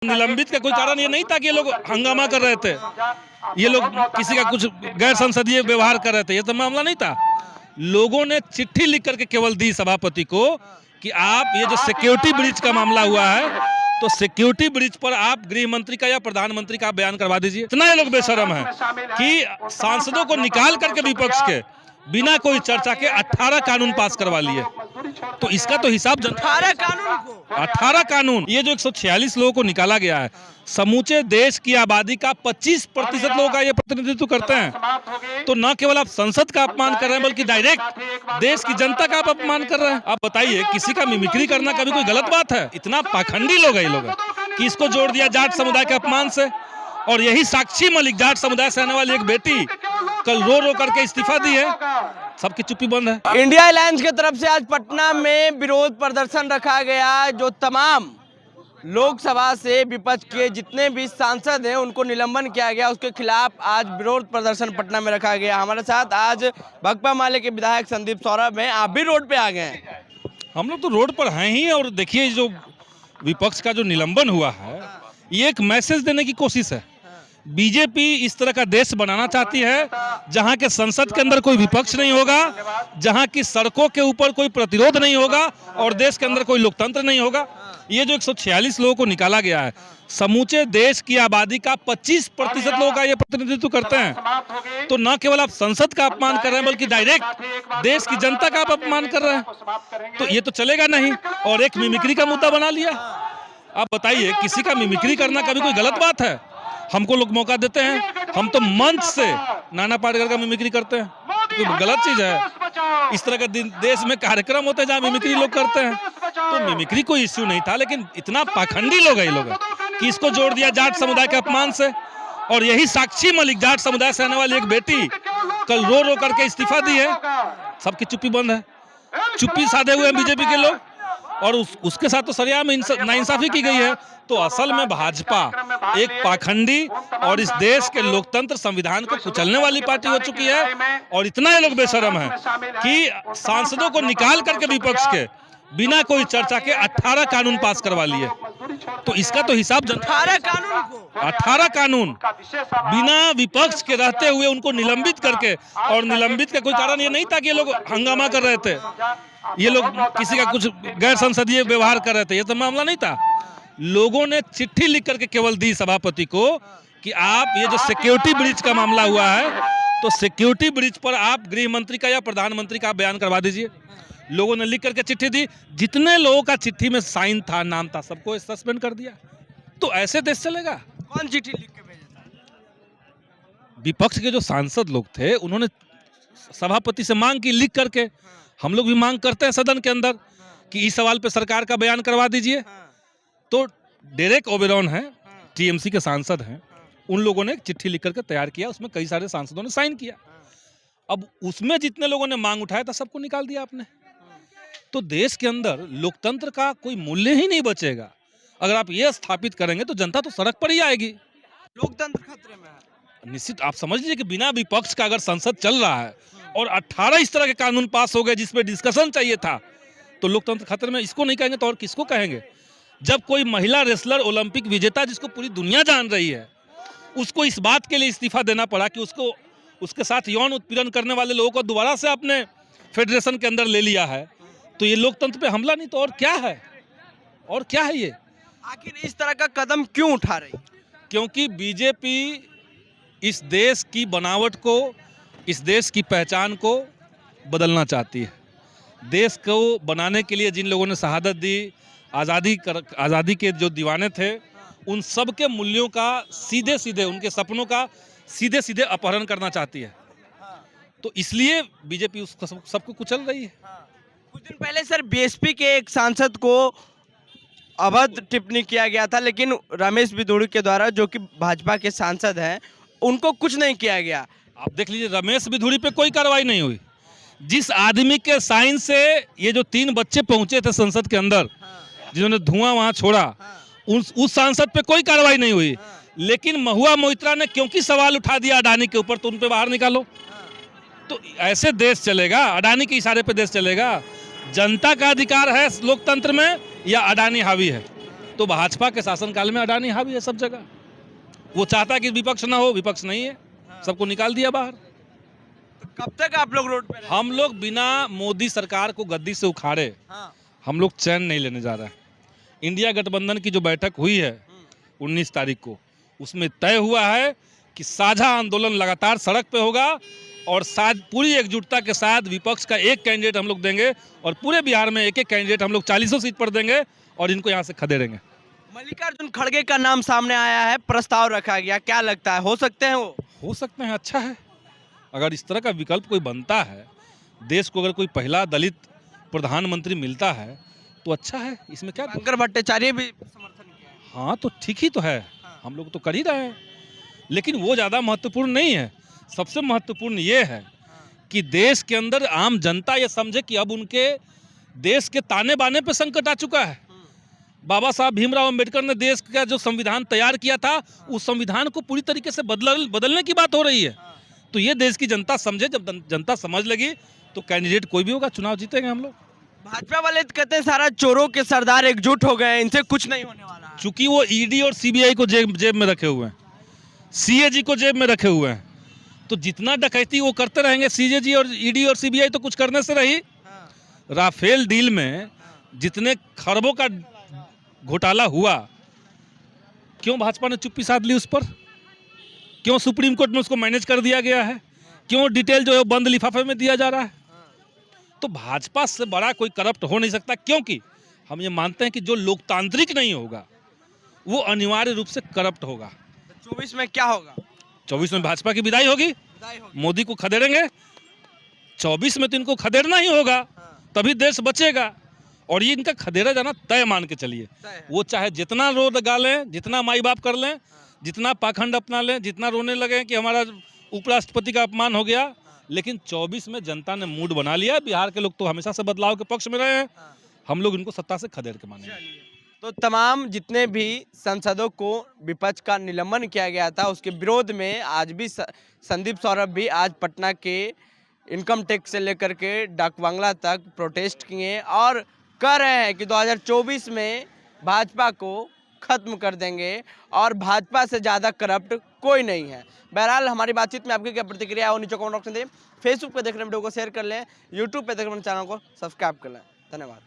निलंबित का कोई कारण ये नहीं था कि ये लोग हंगामा कर रहे थे, ये लोग किसी का कुछ गैर संसदीय व्यवहार कर रहे थे, ये तो मामला नहीं था। लोगों ने चिट्ठी लिख करके केवल दी सभापति को कि आप ये जो सिक्योरिटी ब्रीच का मामला हुआ है, तो सिक्योरिटी ब्रीच पर आप गृह मंत्री का या प्रधानमंत्री का बयान करवा दीजिए। इतना ये लोग बेशरम है कि सांसदों को निकाल करके विपक्ष के बिना कोई चर्चा के 18 कानून पास करवा लिए। तो इसका तो हिसाब 18 कानून, ये जो 146 लोगों को निकाला गया है, समूचे देश की आबादी का 25% लोगों का ये प्रतिनिधित्व करते हैं। तो न केवल आप संसद का अपमान कर रहे हैं, बल्कि डायरेक्ट देश की जनता का आप अपमान कर रहे हैं। आप बताइए, किसी का मिमिक्री करना कभी कोई गलत बात है? इतना पाखंडी लोग है ये लोग कि इसको जोड़ दिया जाट समुदाय के अपमान से। और यही साक्षी मलिक, जाट समुदाय से आने वाली एक बेटी, कल रो रो करके इस्तीफा दी है, सबकी चुप्पी बंद है। इंडिया अलायंस की तरफ से आज पटना में विरोध प्रदर्शन रखा गया। जो तमाम लोकसभा से विपक्ष के जितने भी सांसद हैं उनको निलंबन किया गया, उसके खिलाफ आज विरोध प्रदर्शन पटना में रखा गया। हमारे साथ आज भकपा माले के विधायक संदीप सौरभ हैं। आप भी रोड पे आ गए हैं? हम लोग तो रोड पर हैं ही। और देखिए, जो विपक्ष का जो निलंबन हुआ है, ये एक मैसेज देने की कोशिश है। बीजेपी इस तरह का देश बनाना चाहती है जहां के संसद के अंदर कोई विपक्ष नहीं होगा, जहां की सड़कों के ऊपर कोई प्रतिरोध नहीं होगा और देश के अंदर कोई लोकतंत्र नहीं होगा। ये जो 146 लोगों को निकाला गया है, समूचे देश की आबादी का 25% लोगों का ये प्रतिनिधित्व करते हैं। तो न केवल आप संसद का अपमान कर रहे हैं, बल्कि डायरेक्ट देश की जनता का आप अपमान कर रहे हैं। तो ये तो चलेगा नहीं। और एक मिमिक्री का मुद्दा बना लिया। आप बताइए, किसी का मिमिक्री करना कभी कोई गलत बात है? हमको लोग मौका देते हैं, हम तो मंच से नाना पाटेकर का मिमिक्री करते हैं, तो गलत चीज है। इस तरह का देश में कार्यक्रम होते हैं जहां मिमिक्री लोग करते हैं, तो मिमिक्री कोई इश्यू नहीं था। लेकिन इतना पाखंडी लोग है ये लोग कि इसको जोड़ दिया जाट समुदाय के अपमान से। और यही साक्षी मलिक, जाट समुदाय से आने वाली एक बेटी, कल रो रो करके इस्तीफा दी है, सबकी चुप्पी बंद है। चुप्पी साधे हुए हैं बीजेपी के लोग, और उसके साथ तो सरेआम नाइंसाफी की गई है। तो असल में भाजपा एक पाखंडी और इस देश के लोकतंत्र संविधान को कुचलने वाली पार्टी हो चुकी है। और इतना ये लोग बेशरम है कि सांसदों को निकाल करके विपक्ष के बिना कोई चर्चा के 18 कानून पास करवा लिए। तो इसका तो हिसाब 18 कानून बिना विपक्ष के रहते हुए उनको निलंबित करके। और निलंबित का कोई कारण ये नहीं था कि ये लोग हंगामा कर रहे थे, ये लोग किसी का कुछ गैर संसदीय व्यवहार कर रहे थे, ये तो मामला नहीं था। लोगों ने चिट्ठी लिख करके केवल दी सभापति को कि आप ये जो सिक्योरिटी ब्रीच का मामला हुआ है, तो सिक्योरिटी ब्रीच पर आप गृह मंत्री का या प्रधानमंत्री का बयान करवा दीजिए। लोगों ने लिख करके चिट्ठी दी, जितने लोगों का चिट्ठी में साइन था, नाम था, सबको सस्पेंड कर दिया। तो ऐसे देश चलेगा? कौन चिट्ठी लिख के भेजा था? विपक्ष के जो सांसद लोग थे, उन्होंने सभापति से मांग की लिख करके। हम लोग भी मांग करते हैं सदन के अंदर कि इस सवाल पे सरकार का बयान करवा दीजिए। तो डेरेक ओबेरॉन है, टीएमसी के सांसद हैं, उन लोगों ने एक चिट्ठी लिख करके तैयार किया, उसमें कई सारे सांसदों ने साइन किया। अब उसमें जितने लोगों ने मांग उठाया था, सबको निकाल दिया आपने। तो देश के अंदर लोकतंत्र का कोई मूल्य ही नहीं बचेगा। अगर आप ये स्थापित करेंगे तो जनता तो सड़क पर ही आएगी। लोकतंत्र खतरे में है। निश्चित आप समझ लीजिए कि बिना विपक्ष का अगर संसद चल रहा है और 18 इस तरह के कानून पास हो गए जिसपे डिस्कशन चाहिए था, तो लोकतंत्र खतरे में। इसको नहीं कहेंगे तो और किसको कहेंगे? जब कोई महिला रेसलर, ओलंपिक विजेता, जिसको पूरी दुनिया जान रही है, उसको इस बात के लिए इस्तीफा देना पड़ा कि उसके साथ यौन उत्पीड़न करने वाले लोगों को दोबारा से अपने फेडरेशन के अंदर ले लिया है, तो ये लोकतंत्र पे हमला नहीं तो और क्या है? और क्या है ये? आखिर इस तरह का कदम क्यों उठा रही? क्योंकि बीजेपी इस देश की बनावट को, इस देश की पहचान को बदलना चाहती है। देश को बनाने के लिए जिन लोगों ने शहादत दी, आज़ादी के जो दीवाने थे, उन सब के मूल्यों का सीधे सीधे, उनके सपनों का सीधे सीधे अपहरण करना चाहती है। तो इसलिए बीजेपी उस सबको कुचल रही है। कुछ दिन पहले सर बीएसपी के एक सांसद को अभद्र टिप्पणी किया गया था, लेकिन रमेश बिधूड़ी के द्वारा, जो कि भाजपा के सांसद हैं, उनको कुछ नहीं किया गया। आप देख लीजिए, रमेश बिधूड़ी पे कोई कार्रवाई नहीं हुई। जिस आदमी के साइन से ये जो 3 बच्चे पहुंचे थे संसद के अंदर, जिन्होंने धुआं वहां छोड़ा, उस सांसद पे कोई कार्रवाई नहीं हुई। लेकिन महुआ मोइत्रा ने क्योंकि सवाल उठा दिया अडानी के ऊपर, तो उन पे बाहर निकालो। तो ऐसे देश चलेगा? अडानी के इशारे पे देश चलेगा? जनता का अधिकार है लोकतंत्र में या अडानी हावी है? तो भाजपा के शासनकाल में अडानी हावी है सब जगह। वो चाहता है कि विपक्ष ना हो, विपक्ष नहीं है, सबको निकाल दिया बाहर। तो कब तक आप लोग रोड पे रहेंगे? हम लोग बिना मोदी सरकार को गद्दी से उखाड़े हाँ। हम लोग चैन नहीं लेने जा रहे हैं। इंडिया गठबंधन की जो बैठक हुई है 19 तारीख को, उसमें तय हुआ है कि साझा आंदोलन लगातार सड़क पे होगा और पूरी एकजुटता के साथ विपक्ष का एक कैंडिडेट हम लोग देंगे और पूरे बिहार में एक एक कैंडिडेट हम लोग 40 सीट पर देंगे और इनको यहाँ से खदेड़ेंगे। मल्लिकार्जुन खड़गे का नाम सामने आया है, प्रस्ताव रखा गया, क्या लगता है हो सकते हैं वो? हो सकते हैं, अच्छा है। अगर इस तरह का विकल्प कोई बनता है, देश को अगर कोई पहला दलित प्रधानमंत्री मिलता है तो अच्छा है, इसमें क्या। शंकर भट्टाचार्य भी समर्थन किया है। हाँ तो ठीक ही तो है, हम लोग तो कर ही रहे हैं, लेकिन वो ज़्यादा महत्वपूर्ण नहीं है। सबसे महत्वपूर्ण ये है कि देश के अंदर आम जनता ये समझे कि अब उनके देश के ताने बाने पे संकट आ चुका है। बाबा साहब भीमराव अंबेडकर ने देश का जो संविधान तैयार किया था, उस संविधान को पूरी तरीके से बदलने की बात हो रही है। तो ये देश की जनता समझे, जब जनता समझ लगी तो कैंडिडेट कोई भी होगा, चुनाव जीतेंगे हम लोग। भाजपा वाले तो कहते हैं सारा चोरों के सरदार एकजुट हो गए, इनसे कुछ नहीं होने वाला है। चूंकि वो ईडी और सीबीआई को जेब में रखे हुए हैं, सीएजी को जेब में रखे हुए हैं, तो जितना डकैती वो करते रहेंगे, सीएजी और ईडी और सीबीआई तो कुछ करने से रही। राफेल डील में जितने खरबों का घोटाला हुआ, क्यों भाजपा ने चुप्पी साध ली उस पर? क्यों सुप्रीम कोर्ट में उसको मैनेज कर दिया गया है? क्यों डिटेल जो है बंद लिफाफे में दिया जा रहा है? तो भाजपा से बड़ा कोई करप्ट हो नहीं सकता, क्योंकि हम ये मानते हैं कि जो लोकतांत्रिक नहीं होगा वो अनिवार्य रूप से करप्ट होगा। 24 में क्या होगा? 24 में भाजपा की विदाई होगी, मोदी को खदेड़ेंगे। 24 में तो इनको खदेड़ना ही होगा, तभी देश बचेगा। और ये इनका खदेड़ा जाना तय मान के चलिए। वो चाहे जितना रो गालें, जितना माई बाप कर लें, जितना पाखंड अपना लें, जितना रोने लगे कि हमारा उपराष्ट्रपति का अपमान हो गया, लेकिन 24 में जनता ने मूड बना लिया। बिहार के लोग तो हमेशा से बदलाव के पक्ष में रहे हैं, हम लोग इनको सत्ता से खदेड़ के मानेंगे। तो तमाम जितने भी सांसदों को विपक्ष का निलंबन किया गया था, उसके विरोध में आज भी संदीप सौरभ भी आज पटना के इनकम टैक्स से लेकर के डाक बांग्ला तक प्रोटेस्ट किए और कह रहे हैं कि 2024 में भाजपा को खत्म कर देंगे और भाजपा से ज़्यादा करप्ट कोई नहीं है। बहरहाल हमारी बातचीत में आपकी क्या प्रतिक्रिया है वो नीचे कमेंट ऑप्शन दें। फेसबुक पे देख रहे वीडियो को शेयर कर लें, यूट्यूब पे देख रहे चैनल को सब्सक्राइब कर लें। धन्यवाद।